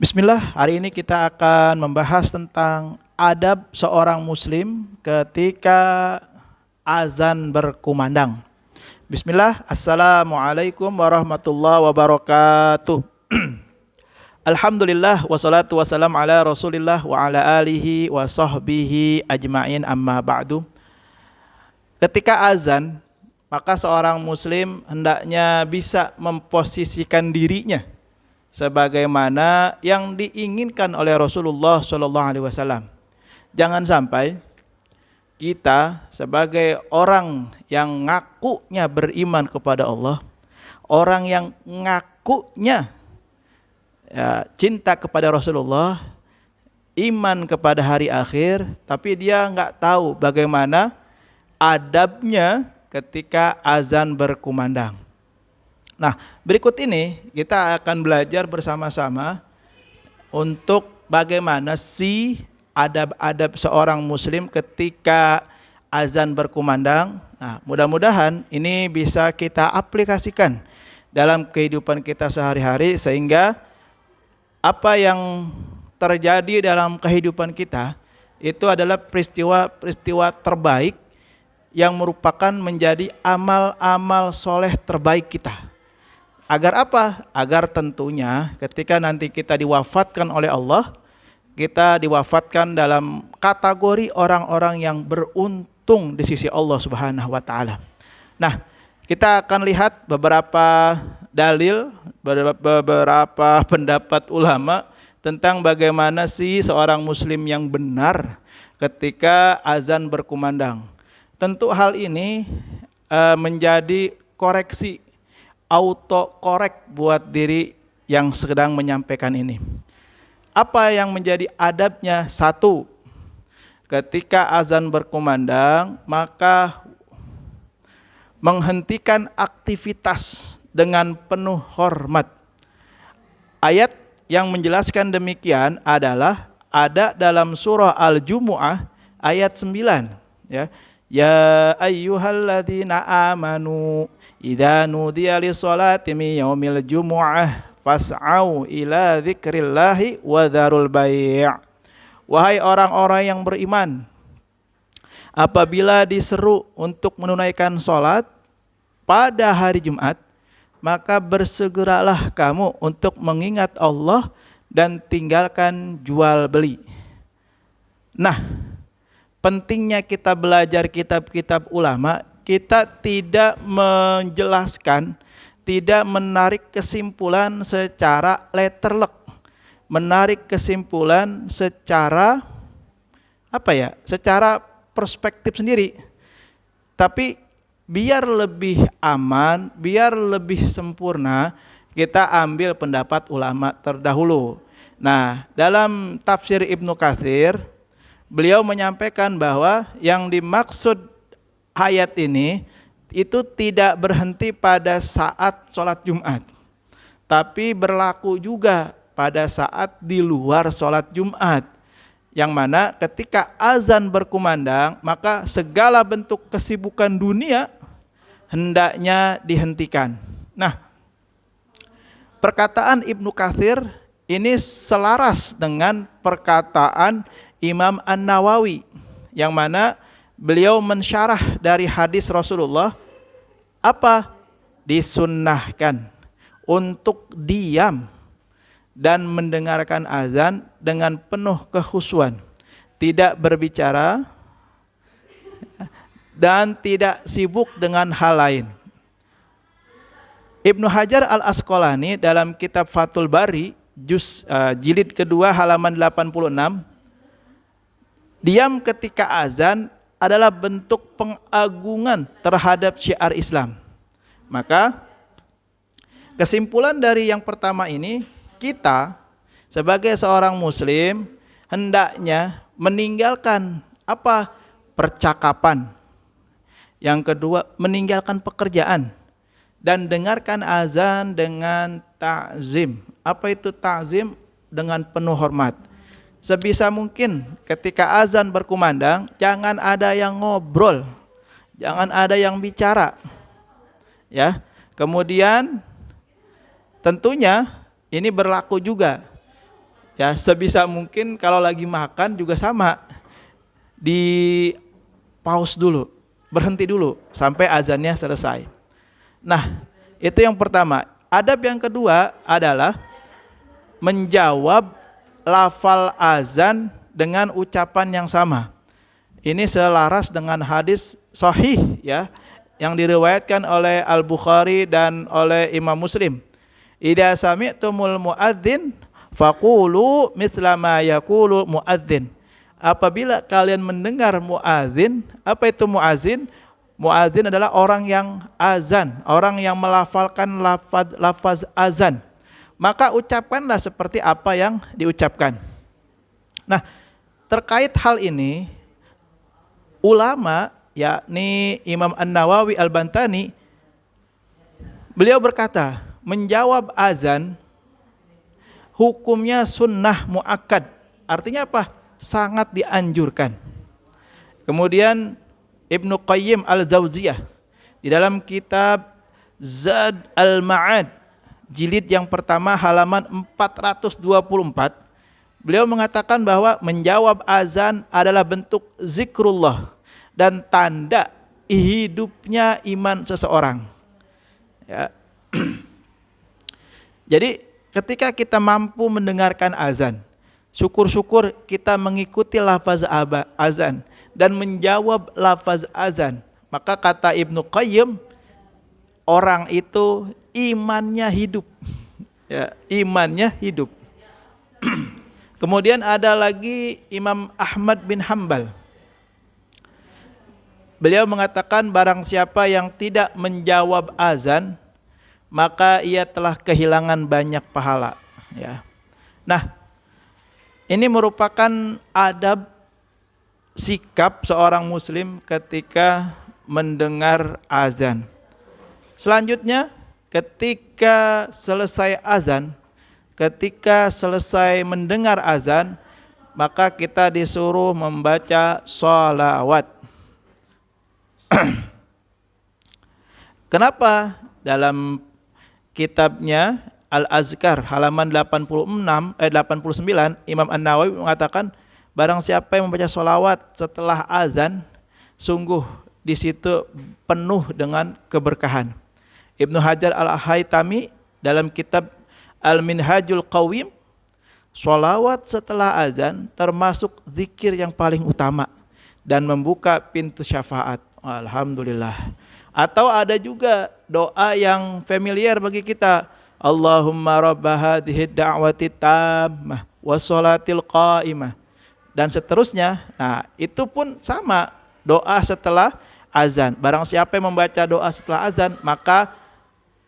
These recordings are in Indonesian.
Bismillah, hari ini kita akan membahas tentang adab seorang muslim ketika azan berkumandang. Bismillah, Assalamualaikum warahmatullahi wabarakatuh. Alhamdulillah, wassalatu wassalam ala rasulillah wa ala alihi wa sahbihi ajma'in, amma ba'du. Ketika azan, maka seorang muslim hendaknya bisa memposisikan dirinya sebagaimana yang diinginkan oleh Rasulullah SAW. Jangan sampai kita sebagai orang yang ngakunya beriman kepada Allah, orang yang ngakunya cinta kepada Rasulullah, iman kepada hari akhir, tapi dia nggak tahu bagaimana adabnya ketika azan berkumandang. Nah, berikut ini kita akan belajar bersama-sama untuk bagaimana sih adab-adab seorang muslim ketika azan berkumandang. Nah, mudah-mudahan ini bisa kita aplikasikan dalam kehidupan kita sehari-hari sehingga apa yang terjadi dalam kehidupan kita itu adalah peristiwa-peristiwa terbaik yang merupakan menjadi amal-amal soleh terbaik kita. Agar apa? Agar tentunya ketika nanti kita diwafatkan oleh Allah, kita diwafatkan dalam kategori orang-orang yang beruntung di sisi Allah Subhanahu wa taala. Nah, kita akan lihat beberapa dalil, beberapa pendapat ulama tentang bagaimana sih seorang muslim yang benar ketika azan berkumandang. Tentu hal ini menjadi koreksi autokorek buat diri yang sedang menyampaikan ini. Apa yang menjadi adabnya? Satu, ketika azan berkumandang, maka menghentikan aktivitas dengan penuh hormat. Ayat yang menjelaskan demikian adalah ada dalam surah Al-Jumu'ah ayat 9. Ya ayyuhalladzina amanu idza nudiya lis-sholati min yaumil jumu'ah fas'au ila dzikrillahi wa dzarul bai'. Wahai orang-orang yang beriman, apabila diseru untuk menunaikan salat pada hari Jumat, maka bersegeralah kamu untuk mengingat Allah dan tinggalkan jual beli. Nah, pentingnya kita belajar kitab-kitab ulama, kita tidak menjelaskan, tidak menarik kesimpulan secara letterlek, menarik kesimpulan secara secara perspektif sendiri. Tapi biar lebih aman, biar lebih sempurna, kita ambil pendapat ulama terdahulu. Nah, dalam tafsir Ibnu Katsir, beliau menyampaikan bahwa yang dimaksud ayat ini itu tidak berhenti pada saat sholat Jumat, tapi berlaku juga pada saat di luar sholat Jumat, yang mana ketika azan berkumandang maka segala bentuk kesibukan dunia hendaknya dihentikan. Nah, perkataan Ibnu Katsir ini selaras dengan perkataan Imam An-Nawawi, yang mana beliau mensyarah dari hadis Rasulullah, disunnahkan untuk diam dan mendengarkan azan dengan penuh kekhusyuan, tidak berbicara dan tidak sibuk dengan hal lain. Ibnu Hajar Al-Asqalani dalam kitab Fathul Bari jilid kedua halaman 86, diam ketika azan adalah bentuk pengagungan terhadap syiar Islam. Maka kesimpulan dari yang pertama ini, kita sebagai seorang muslim hendaknya meninggalkan percakapan. Yang kedua, meninggalkan pekerjaan dan dengarkan azan dengan ta'zim. Apa itu ta'zim? Dengan penuh hormat. Sebisa mungkin ketika azan berkumandang, jangan ada yang ngobrol, jangan ada yang bicara. Kemudian tentunya ini berlaku juga Ya, sebisa mungkin kalau lagi makan juga sama, di pause dulu, berhenti dulu sampai azannya selesai. Nah, itu yang pertama. Adab yang kedua adalah menjawab lafal azan dengan ucapan yang sama. Ini selaras dengan hadis sahih ya, yang diriwayatkan oleh Al-Bukhari dan oleh Imam Muslim. Idza sami'tumul muadzin faqulu mithla ma yaqulu muadzin. Apabila kalian mendengar muadzin, apa itu muadzin? Muadzin adalah orang yang azan, orang yang melafalkan lafaz azan. Maka ucapkanlah seperti apa yang diucapkan. Nah, terkait hal ini, ulama yakni Imam An-Nawawi Al-Bantani, beliau berkata, menjawab azan hukumnya sunnah muakkad. Artinya apa? Sangat dianjurkan. Kemudian Ibnu Qayyim Al-Jauziyah di dalam kitab Zad Al-Ma'ad jilid yang pertama halaman 424, beliau mengatakan bahwa menjawab azan adalah bentuk zikrullah dan tanda hidupnya iman seseorang. Ya. Jadi ketika kita mampu mendengarkan azan, syukur-syukur kita mengikuti lafaz azan dan menjawab lafaz azan. Maka kata Ibnu Qayyim, orang itu imannya hidup. Ya, imannya hidup. Kemudian ada lagi Imam Ahmad bin Hanbal. Beliau mengatakan barang siapa yang tidak menjawab azan, maka ia telah kehilangan banyak pahala. Ya. Nah, ini merupakan adab sikap seorang muslim ketika mendengar azan. Selanjutnya, ketika selesai azan, ketika selesai mendengar azan, maka kita disuruh membaca sholawat. Kenapa? Dalam kitabnya Al-Azkar halaman 89, Imam An-Nawawi mengatakan, barang siapa yang membaca sholawat setelah azan, sungguh di situ penuh dengan keberkahan. Ibnu Hajar Al-Haytami dalam kitab Al-Minhajul Qawim, sholawat setelah azan termasuk zikir yang paling utama dan membuka pintu syafaat. Alhamdulillah. Atau ada juga doa yang familiar bagi kita, Allahumma rabba hadhihi da'wati tammah wassolatil qa'imah, dan seterusnya. Nah, itu pun sama, doa setelah azan. Barang siapa yang membaca doa setelah azan, maka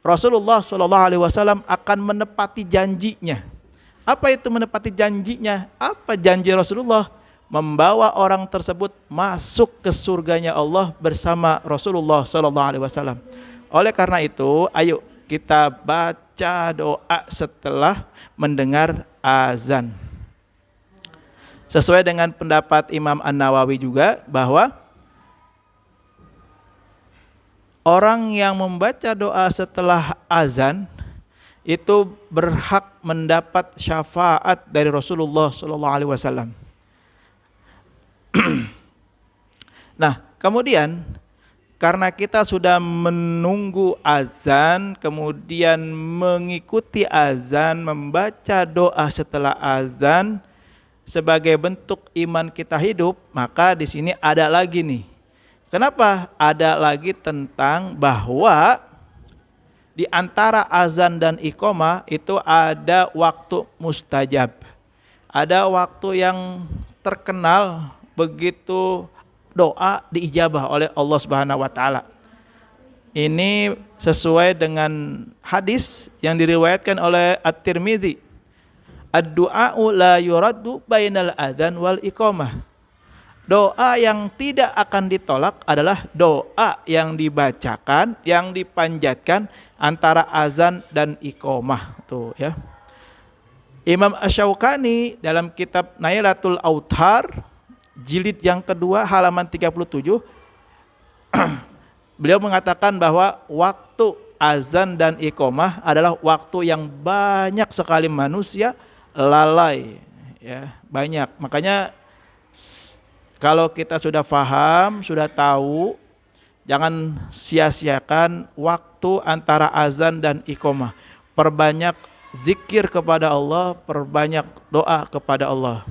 Rasulullah SAW akan menepati janjinya. Apa itu menepati janjinya? Apa janji Rasulullah? Membawa orang tersebut masuk ke surganya Allah bersama Rasulullah SAW. Oleh karena itu, ayo kita baca doa setelah mendengar azan. Sesuai dengan pendapat Imam An-Nawawi juga, bahwa orang yang membaca doa setelah azan itu berhak mendapat syafaat dari Rasulullah SAW. Nah, kemudian karena kita sudah menunggu azan, kemudian mengikuti azan, membaca doa setelah azan sebagai bentuk iman kita hidup, maka di sini ada lagi nih. Kenapa ada lagi tentang bahwa di antara azan dan iqamah itu ada waktu mustajab. Ada waktu yang terkenal begitu doa diijabah oleh Allah Subhanahu wa taala. Ini sesuai dengan hadis yang diriwayatkan oleh At-Tirmidzi. Ad-du'a'u la yuraddu bainal adzan wal iqamah. Doa yang tidak akan ditolak adalah doa yang dibacakan, yang dipanjatkan antara azan dan iqamah. Tuh ya. Imam Asy-Syaukani dalam kitab Nailatul Autar jilid yang kedua halaman 37, beliau mengatakan bahwa waktu azan dan iqamah adalah waktu yang banyak sekali manusia lalai ya, banyak. Makanya kalau kita sudah paham, sudah tahu, jangan sia-siakan waktu antara azan dan iqamah. Perbanyak zikir kepada Allah, perbanyak doa kepada Allah.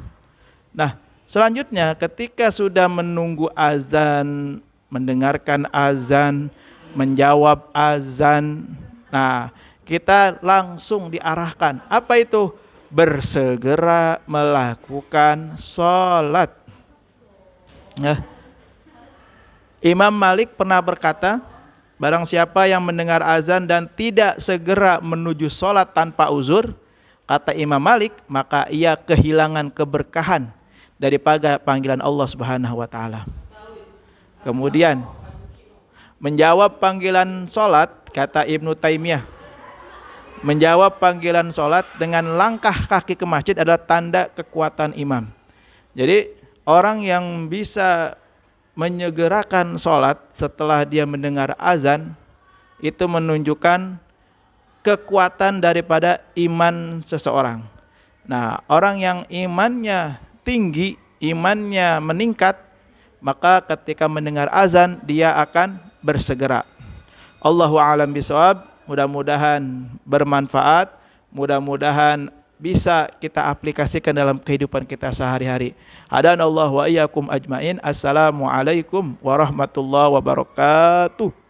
Nah, selanjutnya ketika sudah menunggu azan, mendengarkan azan, menjawab azan, nah kita langsung diarahkan. Apa itu? Bersegera melakukan sholat. Nah, Imam Malik pernah berkata, barang siapa yang mendengar azan dan tidak segera menuju sholat tanpa uzur, kata Imam Malik, maka ia kehilangan keberkahan daripada panggilan Allah Subhanahu wa taala. Kemudian menjawab panggilan sholat, kata Ibnu Taimiyah, menjawab panggilan sholat dengan langkah kaki ke masjid adalah tanda kekuatan imam. Jadi orang yang bisa menyegerakan sholat setelah dia mendengar azan, itu menunjukkan kekuatan daripada iman seseorang. Nah, orang yang imannya tinggi, imannya meningkat, maka ketika mendengar azan dia akan bersegera. Allahu a'lam bishawab. Mudah-mudahan bermanfaat, mudah-mudahan bisa kita aplikasikan dalam kehidupan kita sehari-hari. Hadanallahu wa iyyakum ajmain. Assalamualaikum warahmatullahi wabarakatuh.